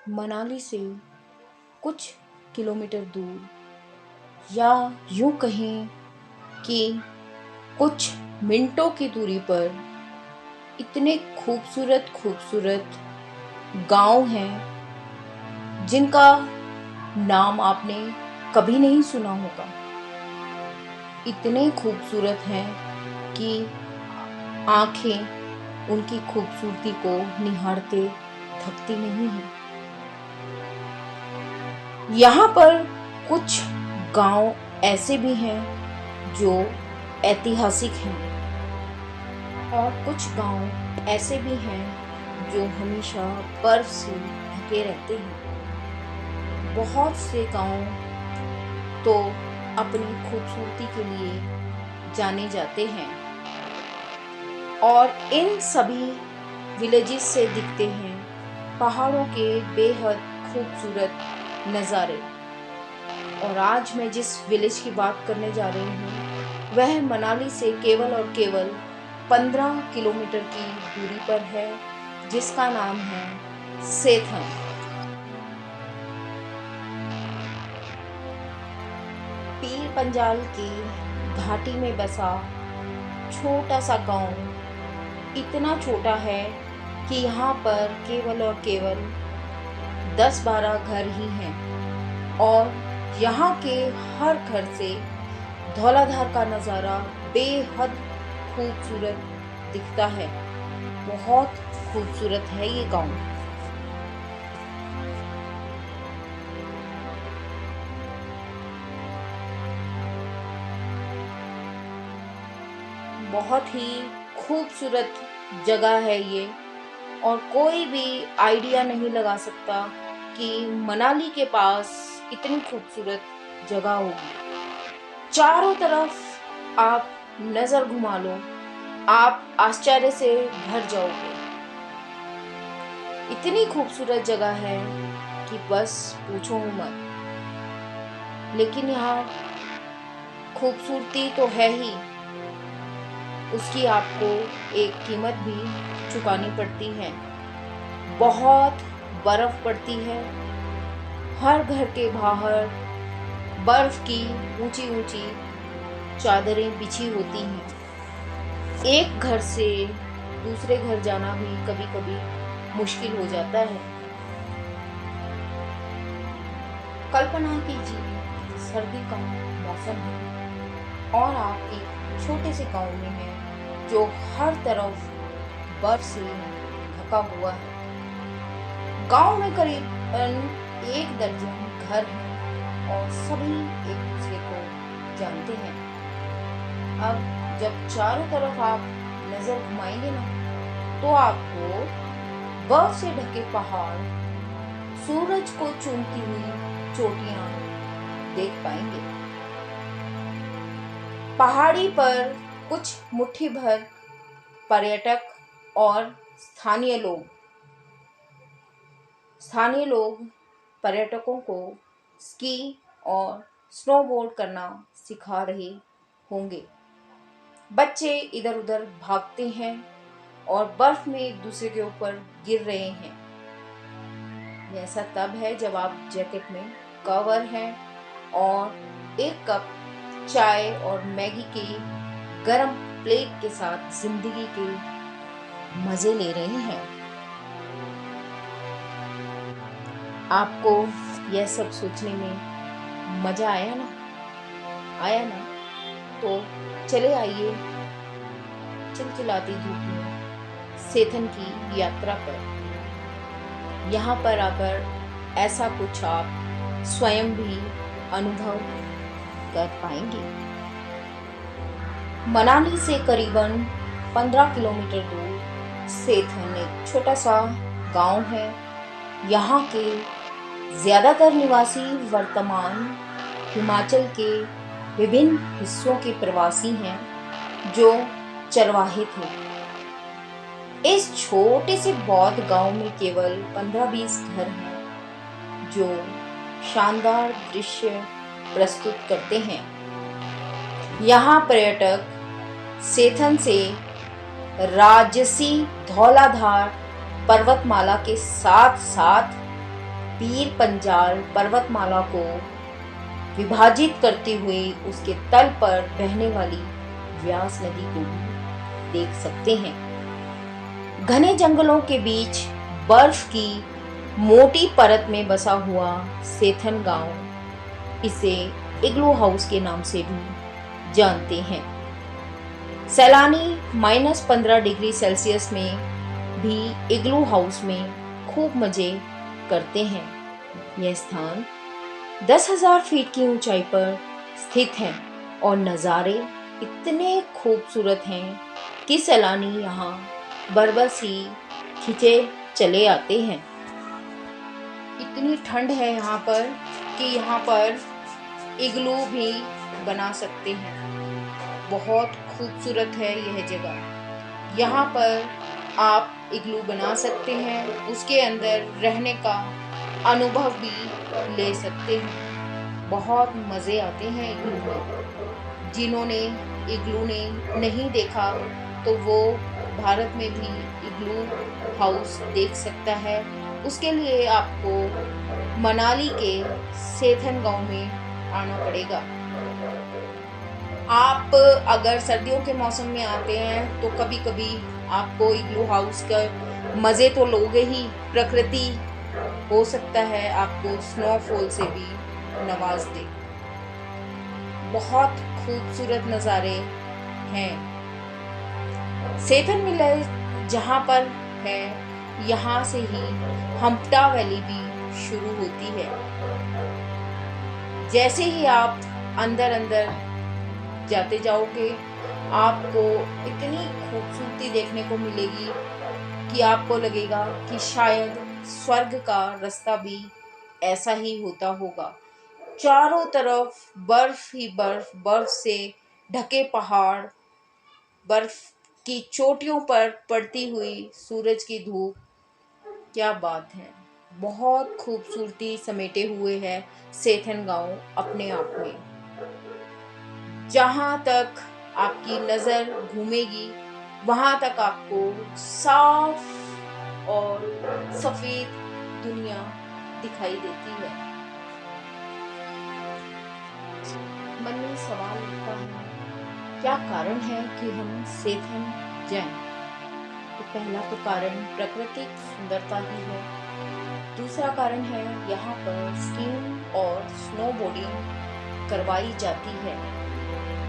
मनाली से कुछ किलोमीटर दूर या यूं कहें कि कुछ मिनटों की दूरी पर इतने खूबसूरत खूबसूरत गांव हैं जिनका नाम आपने कभी नहीं सुना होगा। इतने खूबसूरत हैं कि आंखें उनकी खूबसूरती को निहारते थकती नहीं हैं। यहाँ पर कुछ गांव ऐसे भी हैं जो ऐतिहासिक हैं और कुछ गांव ऐसे भी हैं जो हमेशा बर्फ से ढके रहते हैं। बहुत से गांव तो अपनी खूबसूरती के लिए जाने जाते हैं और इन सभी विलेजेस से दिखते हैं पहाड़ों के बेहद खूबसूरत नज़ारे। और आज मैं जिस विलेज की बात करने जा रही हूँ वह मनाली से केवल और केवल 15 किलोमीटर की दूरी पर है, जिसका नाम है सेथन। पीर पंजाल की घाटी में बसा छोटा सा गांव इतना छोटा है कि यहाँ पर केवल और केवल 10-12 घर ही हैं और यहाँ के हर घर से धौलाधार का नज़ारा बेहद खूबसूरत दिखता है। बहुत खूबसूरत है ये गांव। बहुत ही खूबसूरत जगह है ये और कोई भी आइडिया नहीं लगा सकता कि मनाली के पास इतनी खूबसूरत जगह होगी। चारों तरफ आप नजर घुमा लो, आप आश्चर्य से भर जाओगे। इतनी खूबसूरत जगह है कि बस पूछो मत। लेकिन यहाँ खूबसूरती तो है ही, उसकी आपको एक कीमत भी चुकानी पड़ती है। बहुत बर्फ पड़ती है, हर घर के बाहर बर्फ की ऊंची ऊंची चादरें बिछी होती हैं। एक घर से दूसरे घर जाना भी कभी कभी मुश्किल हो जाता है। कल्पना कीजिए सर्दी का मौसम है और आप एक छोटे से गांव में हैं जो हर तरफ बर्फ से ढका हुआ है। गांव में करीबन 1 दर्जन घर हैं और सभी एक दूसरे को जानते हैं। अब जब चारों तरफ आप नजर घुमाएंगे ना तो आपको बर्फ से ढके पहाड़, सूरज को चूमती हुई चोटियां देख पाएंगे। पहाड़ी पर कुछ मुट्ठी भर पर्यटक और स्थानीय लोग पर्यटकों को स्की और स्नोबोर्ड करना सिखा रहे होंगे। बच्चे इधर उधर भागते हैं और बर्फ में एक दूसरे के ऊपर गिर रहे हैं। ऐसा तब है जब आप जैकेट में कवर हैं और एक कप चाय और मैगी की गरम प्लेट के साथ जिंदगी के मजे ले रहे हैं। आपको यह सब सोचने में मजा आया ना? तो चले आइए चिलचिलाती धूप में सेथन की यात्रा पर। यहाँ पर आकर ऐसा कुछ आप स्वयं भी अनुभव कर पाएंगे। मनाली से करीबन 15 किलोमीटर दूर सेथन एक छोटा सा गांव है। यहाँ के ज़्यादातर निवासी वर्तमान हिमाचल के विभिन्न हिस्सों के प्रवासी हैं जो चरवाहे थे। इस छोटे से बौद्ध गांव में केवल 15-20 घर हैं जो शानदार दृश्य प्रस्तुत करते हैं। यहाँ पर्यटक सेथन से राजसी धौलाधार पर्वतमाला के साथ साथ पीर पंजाल पर्वतमाला को विभाजित करते हुए उसके तल पर बहने वाली व्यास नदी को भी देख सकते हैं। घने जंगलों के बीच बर्फ की मोटी परत में बसा हुआ सेथन गांव इसे इग्लू हाउस के नाम से भी जानते हैं। सैलानी -15 डिग्री सेल्सियस में भी इग्लू हाउस में खूब मजे करते हैं। यह स्थान 10,000 फीट की ऊंचाई पर स्थित है और नज़ारे इतने खूबसूरत हैं कि सैलानी यहाँ बरबस ही खिंचे चले आते हैं। इतनी ठंड है यहाँ पर कि यहाँ पर इग्लू भी बना सकते हैं। बहुत खूबसूरत है यह जगह। यहाँ पर आप इग्लू बना सकते हैं, उसके अंदर रहने का अनुभव भी ले सकते हैं। बहुत मज़े आते हैं इग्लू में। जिन्होंने इग्लू ने नहीं देखा तो वो भारत में भी इग्लू हाउस देख सकता है। उसके लिए आपको मनाली के सेथन गांव में आना पड़ेगा। आप अगर सर्दियों के मौसम में आते हैं तो कभी कभी आपको इग्लू हाउस का मज़े तो लोगे ही, प्रकृति हो सकता है आपको स्नोफॉल से भी नवाज दे। बहुत खूबसूरत नज़ारे हैं। सेथन विलेज जहाँ पर है, यहाँ से ही हम्पटा वैली भी शुरू होती है। जैसे ही आप अंदर अंदर जाते जाओगे आपको इतनी खूबसूरती देखने को मिलेगी कि आपको लगेगा कि शायद स्वर्ग का रास्ता भी ऐसा ही होता होगा। चारों तरफ बर्फ ही बर्फ, बर्फ से ढके पहाड़, बर्फ की चोटियों पर पड़ती हुई सूरज की धूप, क्या बात है। बहुत खूबसूरती समेटे हुए है सेथन गांव अपने आप में। जहाँ तक आपकी नज़र घूमेगी वहाँ तक आपको साफ और सफ़ेद दुनिया दिखाई देती है। मन में सवाल उठता है, क्या कारण है कि हम सेथन जाएं? तो पहला तो कारण प्राकृतिक सुंदरता ही है। दूसरा कारण है यहाँ पर स्कीइंग और स्नोबोर्डिंग करवाई जाती है।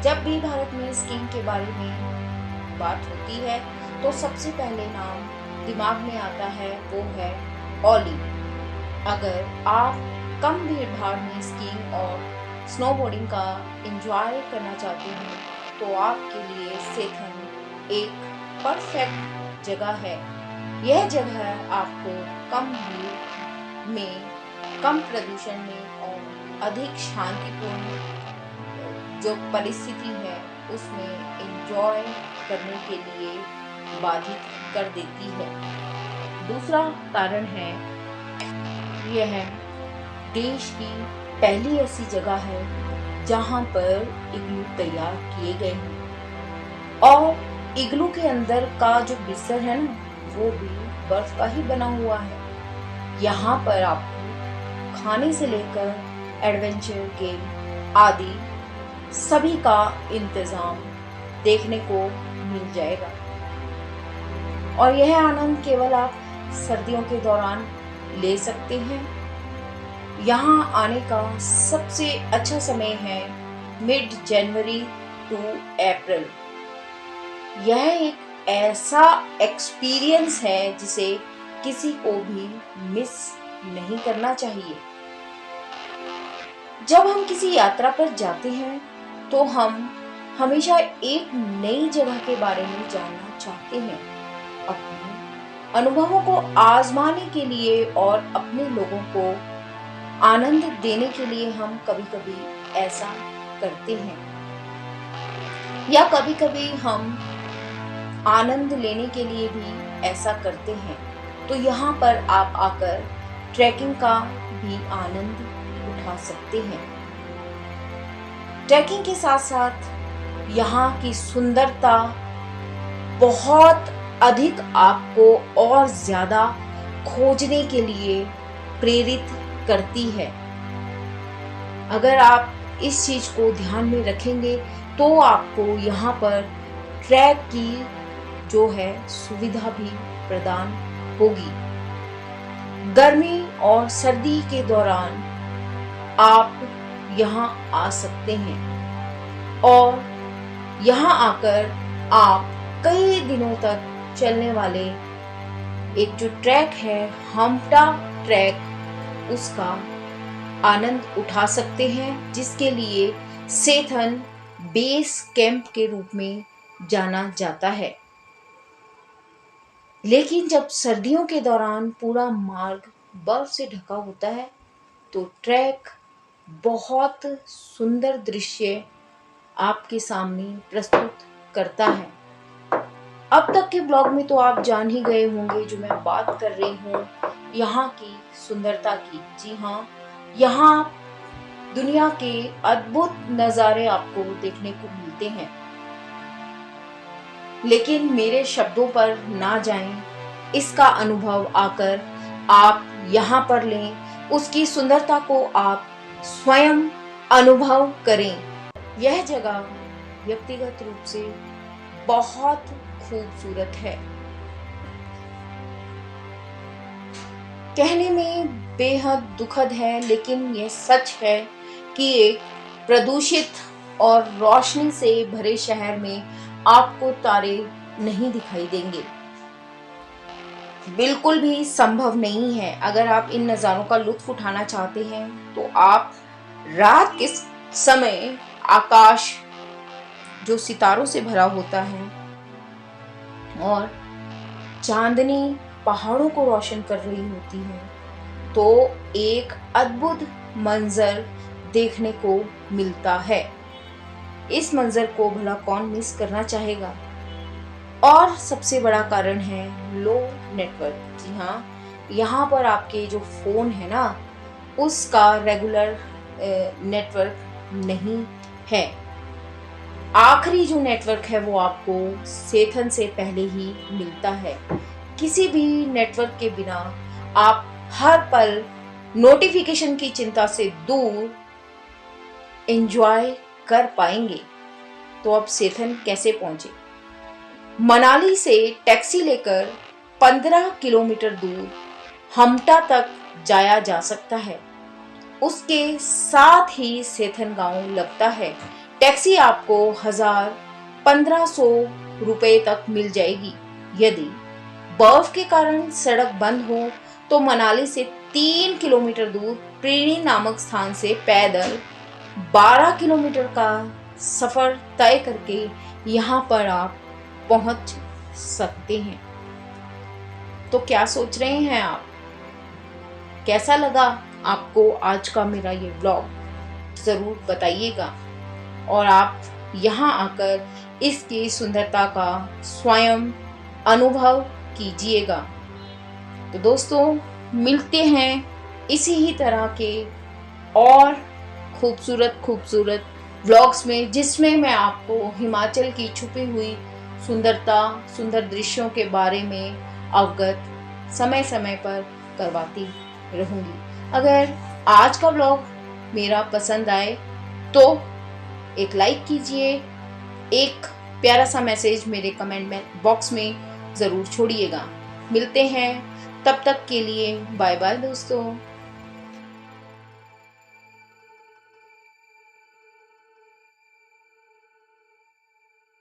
जब भी भारत में स्कीइंग के बारे में बात होती है तो सबसे पहले नाम दिमाग में आता है वो है ओली। अगर आप कम भीड़ भाड़ में स्कीइंग और स्नोबोर्डिंग का एंजॉय करना चाहते हैं तो आपके लिए सेथन एक परफेक्ट जगह है। यह जगह आपको कम भीड़ में, कम प्रदूषण में और अधिक शांतिपूर्ण जो परिस्थिति है उसमें एंजॉय करने के लिए बाधित कर देती है। दूसरा कारण है यह देश की पहली ऐसी जगह है जहां पर इग्लू तैयार किए गए हैं और इग्लू के अंदर का जो बिस्तर है ना वो भी बर्फ का ही बना हुआ है। यहाँ पर आपको खाने से लेकर एडवेंचर गेम आदि सभी का इंतजाम देखने को मिल जाएगा और यह आनंद केवल आप सर्दियों के दौरान ले सकते हैं। यहाँ आने का सबसे अच्छा समय है मिड जनवरी टू अप्रैल। यह एक ऐसा एक्सपीरियंस है जिसे किसी को भी मिस नहीं करना चाहिए। जब हम किसी यात्रा पर जाते हैं तो हम हमेशा एक नई जगह के बारे में जानना चाहते हैं। अपने अनुभवों को आजमाने के लिए और अपने लोगों को आनंद देने के लिए हम कभी कभी ऐसा करते हैं या कभी कभी हम आनंद लेने के लिए भी ऐसा करते हैं। तो यहाँ पर आप आकर ट्रैकिंग का भी आनंद उठा सकते हैं। ट्रैकिंग के साथ साथ यहाँ की सुंदरता बहुत अधिक आपको और ज्यादा खोजने के लिए प्रेरित करती है। अगर आप इस चीज को ध्यान में रखेंगे तो आपको यहाँ पर ट्रैक की जो है सुविधा भी प्रदान होगी। गर्मी और सर्दी के दौरान आप यहाँ आ सकते हैं और यहाँ आकर आप कई दिनों तक चलने वाले एक जो ट्रैक है हम्टा ट्रैक, उसका आनंद उठा सकते हैं, जिसके लिए सेथन बेस कैंप के रूप में जाना जाता है। लेकिन जब सर्दियों के दौरान पूरा मार्ग बर्फ से ढका होता है तो ट्रैक बहुत सुंदर दृश्य आपके सामने प्रस्तुत करता है। अब तक के ब्लॉग में तो आप जान ही गए होंगे जो मैं बात कर रही हूँ यहाँ की सुंदरता की। जी हाँ, यहाँ दुनिया के अद्भुत नज़ारे आपको देखने को मिलते हैं। लेकिन मेरे शब्दों पर ना जाएं, इसका अनुभव आकर आप यहाँ पर लें, उसकी सुंदरता को आप स्वयं अनुभव करें। यह जगह व्यक्तिगत रूप से बहुत खूबसूरत है, कहने में बेहद दुखद है, लेकिन यह सच है कि एक प्रदूषित और रोशनी से भरे शहर में आपको तारे नहीं दिखाई देंगे। बिल्कुल भी संभव नहीं है। अगर आप इन नज़ारों का लुत्फ उठाना चाहते हैं तो आप रात के समय आकाश जो सितारों से भरा होता है और चांदनी पहाड़ों को रोशन कर रही होती है तो एक अद्भुत मंजर देखने को मिलता है। इस मंजर को भला कौन मिस करना चाहेगा। और सबसे बड़ा कारण है लो नेटवर्क। जी हाँ, यहाँ पर आपके जो फ़ोन है ना उसका रेगुलर नेटवर्क नहीं है। आखिरी जो नेटवर्क है वो आपको सेथन से पहले ही मिलता है। किसी भी नेटवर्क के बिना आप हर पल नोटिफिकेशन की चिंता से दूर एंजॉय कर पाएंगे। तो अब सेथन कैसे पहुंचे? मनाली से टैक्सी लेकर 15 किलोमीटर दूर हम्टा तक जाया जा सकता है। उसके साथ ही सेथन गांव लगता है। टैक्सी आपको 1500 रुपए तक मिल जाएगी। यदि बर्फ के कारण सड़क बंद हो तो मनाली से 3 किलोमीटर दूर प्रीणी नामक स्थान से पैदल 12 किलोमीटर का सफर तय करके यहाँ पर आप पहुंच सकते हैं। तो क्या सोच रहे हैं आप? कैसा लगा आपको आज का मेरा ये व्लॉग? ज़रूर बताइएगा और आप यहाँ आकर इसकी सुंदरता का स्वयं अनुभव कीजिएगा। तो दोस्तों, मिलते हैं इसी ही तरह के और खूबसूरत व्लॉग्स में, जिसमें मैं आपको हिमाचल की छुपी हुई सुंदरता, सुंदर दृश्यों के बारे में अवगत समय समय पर करवाती रहूँगी। अगर आज का व्लॉग मेरा पसंद आए तो एक लाइक कीजिए, एक प्यारा सा मैसेज मेरे कमेंट बॉक्स में ज़रूर छोड़िएगा। मिलते हैं, तब तक के लिए बाय बाय दोस्तों।